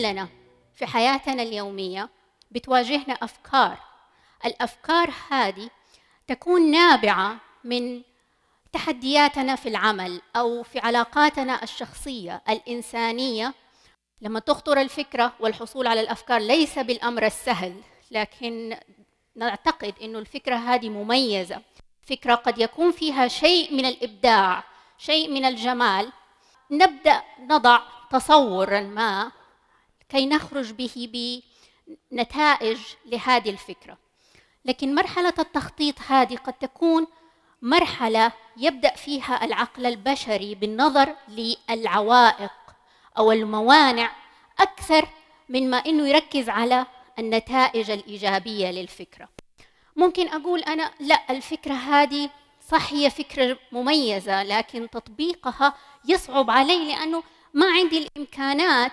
كلنا في حياتنا اليومية بتواجهنا أفكار. الأفكار هذه تكون نابعة من تحدياتنا في العمل أو في علاقاتنا الشخصية الإنسانية. لما تخطر الفكرة والحصول على الأفكار ليس بالأمر السهل، لكن نعتقد أن الفكرة هذه مميزة، فكرة قد يكون فيها شيء من الإبداع، شيء من الجمال. نبدأ نضع تصوراً ما كي نخرج به بنتائج لهذه الفكرة. لكن مرحلة التخطيط هذه قد تكون مرحلة يبدأ فيها العقل البشري بالنظر للعوائق أو الموانع أكثر من ما إنه يركز على النتائج الإيجابية للفكرة. ممكن أقول أنا لا، الفكرة هذه صح هي فكرة مميزة، لكن تطبيقها يصعب علي لأنه ما عندي الإمكانات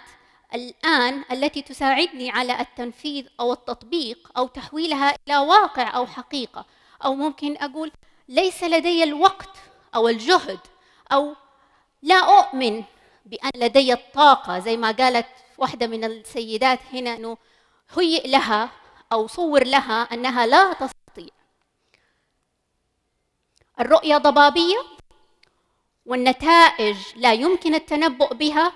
الآن التي تساعدني على التنفيذ أو التطبيق أو تحويلها إلى واقع أو حقيقة. أو ممكن أقول ليس لدي الوقت أو الجهد، أو لا أؤمن بأن لدي الطاقة، زي ما قالت واحدة من السيدات هنا أنه هيئ لها أو صور لها أنها لا تستطيع. الرؤية ضبابية والنتائج لا يمكن التنبؤ بها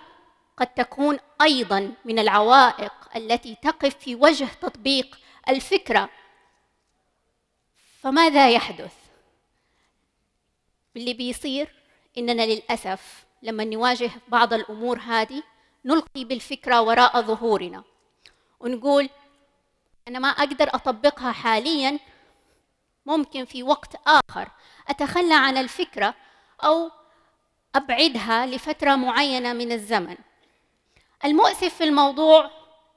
قد تكون أيضاً من العوائق التي تقف في وجه تطبيق الفكرة. فماذا يحدث؟ اللي بيصير إننا للأسف لما نواجه بعض الأمور هذه نلقي بالفكرة وراء ظهورنا ونقول أنا ما أقدر أطبقها حالياً، ممكن في وقت آخر أتخلى عن الفكرة أو أبعدها لفترة معينة من الزمن. المؤسف في الموضوع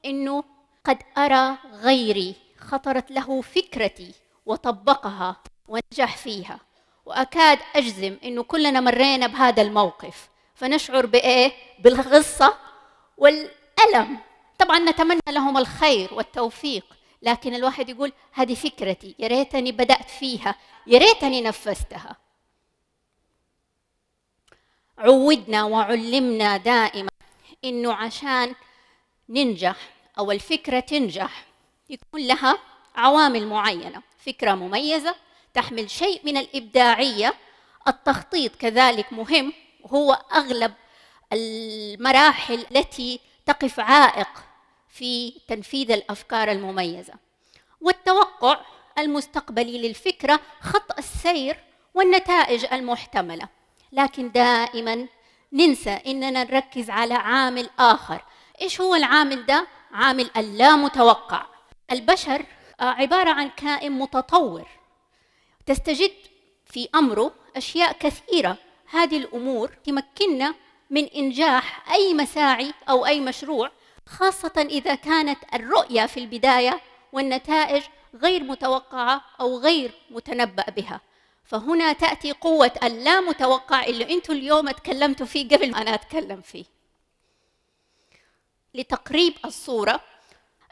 إنه قد أرى غيري خطرت له فكرتي وطبقها ونجح فيها، وأكاد أجزم إنه كلنا مرينا بهذا الموقف، فنشعر بإيه؟ بالغصة والألم. طبعاً نتمنى لهم الخير والتوفيق، لكن الواحد يقول هذه فكرتي، يا ريتني بدأت فيها، يا ريتني نفذتها. عودنا وعلمنا دائماً إنه عشان ننجح أو الفكرة تنجح يكون لها عوامل معينة. فكرة مميزة تحمل شيء من الإبداعية. التخطيط كذلك مهم، وهو أغلب المراحل التي تقف عائق في تنفيذ الأفكار المميزة. والتوقع المستقبلي للفكرة، خط السير والنتائج المحتملة. لكن دائماً ننسى إننا نركز على عامل آخر. إيش هو العامل ده؟ عامل اللامتوقع. البشر عبارة عن كائن متطور، تستجد في أمره أشياء كثيرة. هذه الأمور تمكننا من إنجاح أي مساعي أو أي مشروع، خاصة إذا كانت الرؤية في البداية والنتائج غير متوقعة أو غير متنبأ بها. فهنا تأتي قوة اللامتوقع اللي أنتوا اليوم تكلمتوا فيه قبل ما أنا أتكلم فيه. لتقريب الصورة،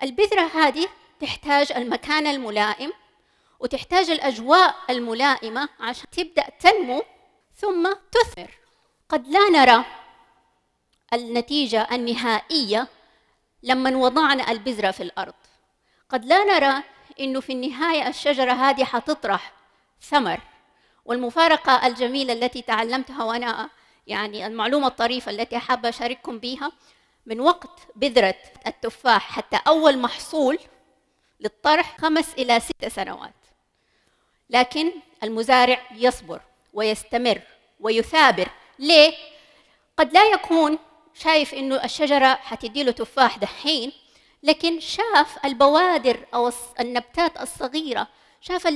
البذرة هذه تحتاج المكان الملائم وتحتاج الأجواء الملائمة عشان تبدأ تنمو ثم تثمر. قد لا نرى النتيجة النهائية لما وضعنا البذرة في الأرض، قد لا نرى إنه في النهاية الشجرة هذه حتطرح ثمر. والمفارقة الجميلة التي تعلمتها وأنا يعني المعلومة الطريفة التي حابة أشارككم بها، من وقت بذرة التفاح حتى أول محصول للطرح 5 إلى 6 سنوات. لكن المزارع يصبر ويستمر ويثابر. ليه؟ قد لا يكون شايف إنه الشجرة حتديله تفاح دحين، لكن شاف البوادر أو النبتات الصغيرة، شاف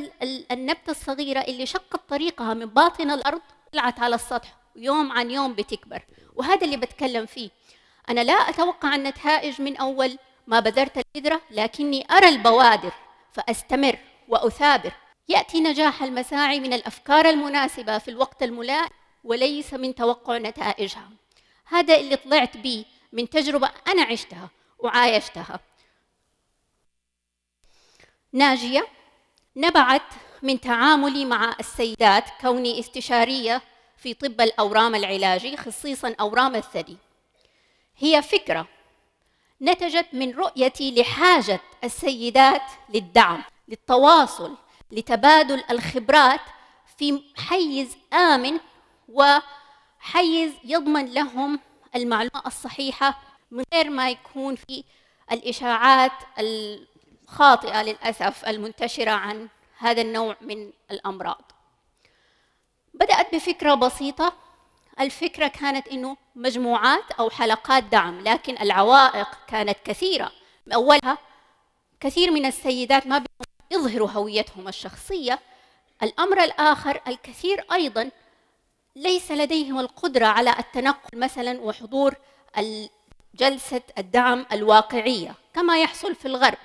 النبتة الصغيرة اللي شقت طريقها من باطن الأرض طلعت على السطح، يوم عن يوم بتكبر. وهذا اللي بتكلم فيه. أنا لا أتوقع النتائج من أول ما بذرت البذرة، لكني أرى البوادر فأستمر وأثابر. يأتي نجاح المساعي من الأفكار المناسبة في الوقت الملائم وليس من توقع نتائجها. هذا اللي طلعت به من تجربة أنا عشتها وعايشتها. ناجية نبعت من تعاملي مع السيدات كوني استشارية في طب الأورام العلاجي، خصيصاً أورام الثدي. هي فكرة نتجت من رؤيتي لحاجة السيدات للدعم، للتواصل، لتبادل الخبرات في حيز آمن وحيز يضمن لهم المعلومة الصحيحة من غير ما يكون في الإشاعات الخاطئة للأسف المنتشرة عن هذا النوع من الأمراض. بدأت بفكرة بسيطة. الفكرة كانت إنه مجموعات أو حلقات دعم، لكن العوائق كانت كثيرة. أولها كثير من السيدات ما يظهروا هويتهم الشخصية. الأمر الآخر الكثير أيضاً ليس لديهم القدرة على التنقل مثلاً وحضور جلسة الدعم الواقعية كما يحصل في الغرب.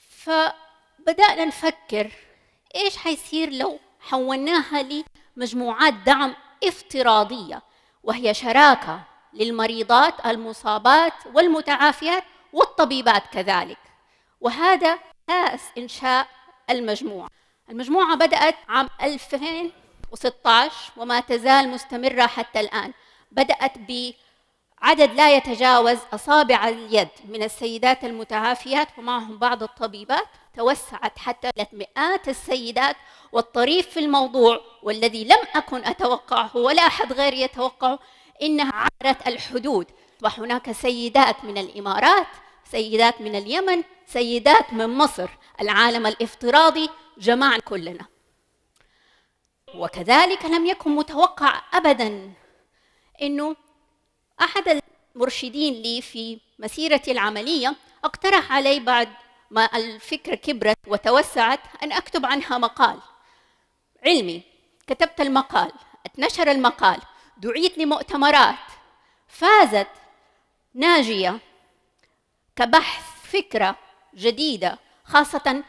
فبدأنا نفكر إيش حيصير لو حولناها لمجموعات دعم افتراضية، وهي شراكة للمريضات المصابات والمتعافيات والطبيبات كذلك. وهذا أساس إنشاء المجموعة. المجموعة بدأت عام 2016 وما تزال مستمرة حتى الآن. بدأت بعدد لا يتجاوز أصابع اليد من السيدات المتعافيات ومعهم بعض الطبيبات، توسعت حتى مئات السيدات. والطريف في الموضوع والذي لم أكن أتوقعه ولا أحد غيري يتوقعه إنها عبرت الحدود. وهناك سيدات من الإمارات، سيدات من اليمن، سيدات من مصر. العالم الافتراضي جمعنا كلنا. وكذلك لم يكن متوقع أبداً إنه أحد المرشدين لي في مسيرتي العملية اقترح علي بعد ما الفكرة كبرت وتوسعت أن أكتب عنها مقال علمي. كتبت المقال، اتنشر المقال، دعيت لمؤتمرات، فازت ناجية كبحث فكرة جديدة، خاصة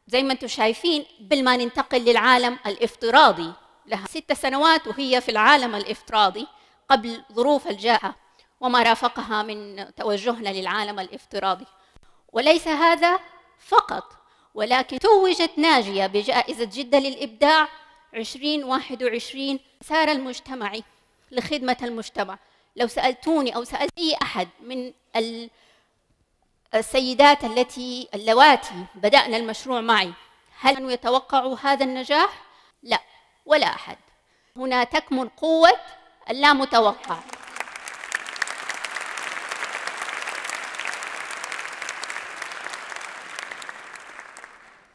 زي ما انتم شايفين بالما ننتقل للعالم الافتراضي. لها 6 سنوات وهي في العالم الافتراضي قبل ظروف الجائحة وما رافقها من توجهنا للعالم الافتراضي. وليس هذا فقط، ولكن توجت ناجية بجائزة جدة للإبداع 2021 المسار المجتمعي لخدمة المجتمع. لو سألتوني أو سألت أي أحد من السيدات اللواتي بدأنا المشروع معي، هل كانوا يتوقعوا هذا النجاح؟ لا، ولا أحد. هنا تكمن قوة اللامتوقع.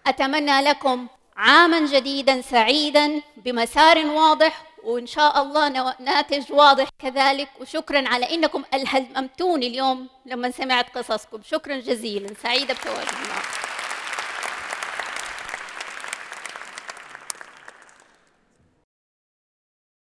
أتمنى لكم عاماً جديداً سعيداً بمسار واضح، وإن شاء الله ناتج واضح كذلك. وشكراً على إنكم ألهمتوني اليوم لما سمعت قصصكم. شكراً جزيلاً، سعيدة بتواجدي معكم.